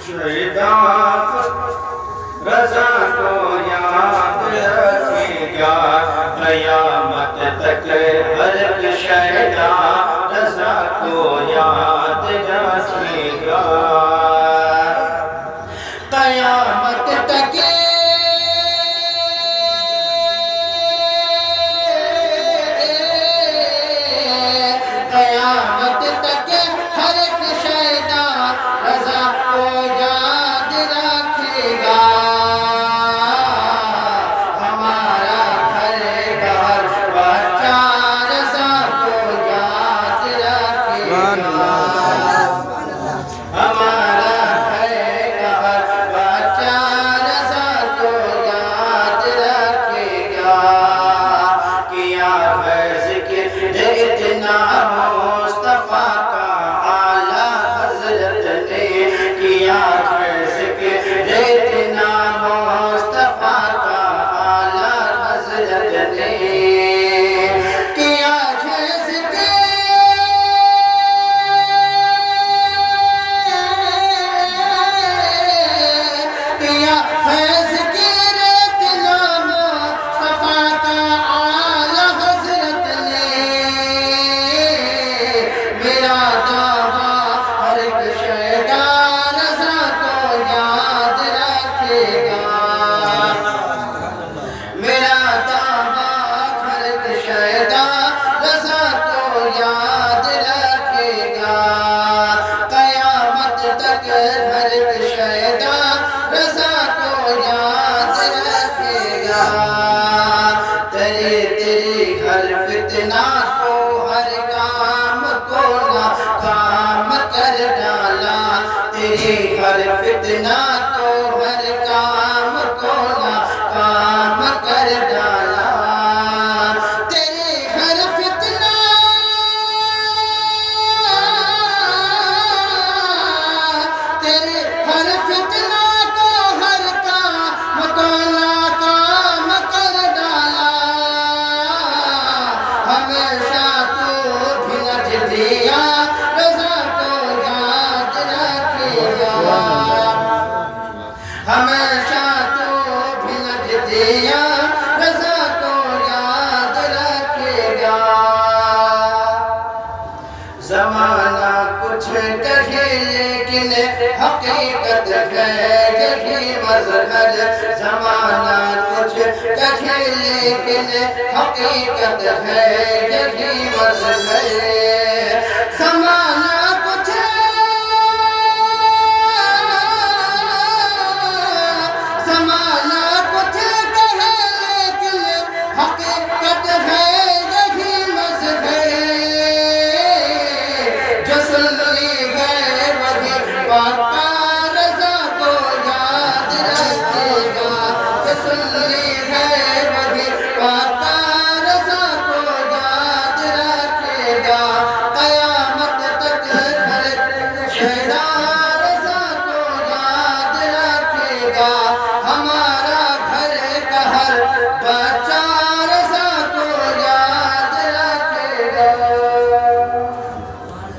شیدا رضا کو یاد رکھے گا قیامت تک ہر ایک شیدا رضا کو یاد رکھے گا قیامت تک قیامت تک ہر ایک شیدا رضا کو یاد رکھے گا ہمارا گھر گھر بچہ رضا کو یاد رکھے گا ہمارا گھر گھر بچہ رضا کو یاد رکھے گا کیا ہے ذکر اتنا مصطفیٰ کا اعلیٰ حضرت نے کیا ہے ذکر اتنا مصطفیٰ کا اعلیٰ حضرت نے کیا ہے ذکر کیا ہے ذکر اتنا مصطفیٰ کا اعلیٰ حضرت نے میرا دعویٰ ہر ایک شیدا رضا کو یاد رکھے گا میرا دعویٰ ہر ایک شیدا رضا کو یاد رکھے گا قیامت تک ہر ایک شیدا رضا کو یاد رکھے گا تیری ہر فتنہ کو ہر کام کو ناکام کر ڈالا تیری ہر فتنہ کو ہر کام کو ناکام کر ڈالا تیری ہر فتنہ تیری ہر فتنہ کو ہر کام کو ناکام کر ڈالا ہمیشہ تو بھنج دیا رضا کو یاد رکھے گا ہمیشہ تو بھنج دیا رضا کو یاد رکھے گا زمانہ کچھ کہے لیکن حقیقت ہے یہی مظہر زمانہ کچھ کہے لیکن حقیقت ہے یہی مظہر زمانہ کچھ زمانہ کچھ کہے لیکن حقیقت ہے یہی مظہر جو سنی ہے وہی پاتا رضا کو یاد رکھے گا جو سنی ہے وہی پاتا رضا کو یاد رکھے گا قیامت تک ہر ایک شیدا